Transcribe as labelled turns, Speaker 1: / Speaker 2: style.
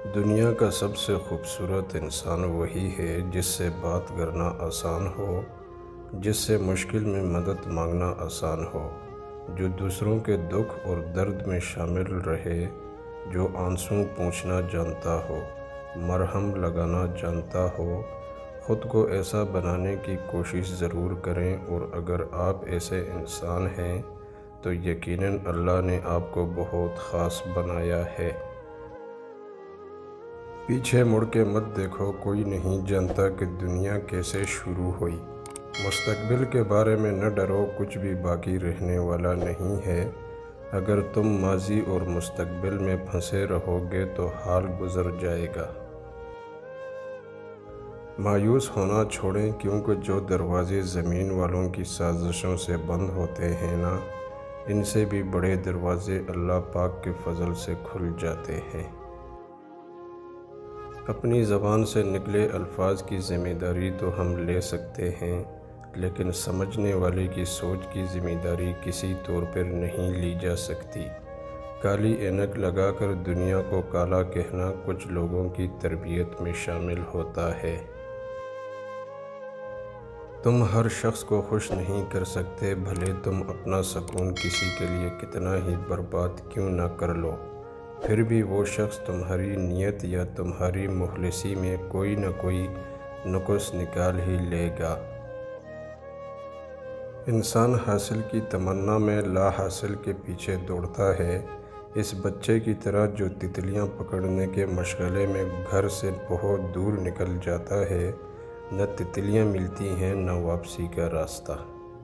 Speaker 1: دنیا کا سب سے خوبصورت انسان وہی ہے جس سے بات کرنا آسان ہو، جس سے مشکل میں مدد مانگنا آسان ہو، جو دوسروں کے دکھ اور درد میں شامل رہے، جو آنسو پوچھنا جانتا ہو، مرہم لگانا جانتا ہو۔ خود کو ایسا بنانے کی کوشش ضرور کریں، اور اگر آپ ایسے انسان ہیں تو یقیناً اللہ نے آپ کو بہت خاص بنایا ہے۔ پیچھے مڑ کے مت دیکھو، کوئی نہیں جانتا کہ دنیا کیسے شروع ہوئی۔ مستقبل کے بارے میں نہ ڈرو، کچھ بھی باقی رہنے والا نہیں ہے۔ اگر تم ماضی اور مستقبل میں پھنسے رہو گے تو حال گزر جائے گا۔ مایوس ہونا چھوڑیں، کیونکہ جو دروازے زمین والوں کی سازشوں سے بند ہوتے ہیں نا، ان سے بھی بڑے دروازے اللہ پاک کے فضل سے کھل جاتے ہیں۔ اپنی زبان سے نکلے الفاظ کی ذمہ داری تو ہم لے سکتے ہیں، لیکن سمجھنے والے کی سوچ کی ذمہ داری کسی طور پر نہیں لی جا سکتی۔ کالی اینک لگا کر دنیا کو کالا کہنا کچھ لوگوں کی تربیت میں شامل ہوتا ہے۔ تم ہر شخص کو خوش نہیں کر سکتے، بھلے تم اپنا سکون کسی کے لیے کتنا ہی برباد کیوں نہ کر لو، پھر بھی وہ شخص تمہاری نیت یا تمہاری مخلصی میں کوئی نہ کوئی نقص نکال ہی لے گا۔ انسان حاصل کی تمنا میں لا حاصل کے پیچھے دوڑتا ہے، اس بچے کی طرح جو تتلیاں پکڑنے کے مشغلے میں گھر سے بہت دور نکل جاتا ہے۔ نہ تتلیاں ملتی ہیں، نہ واپسی کا راستہ۔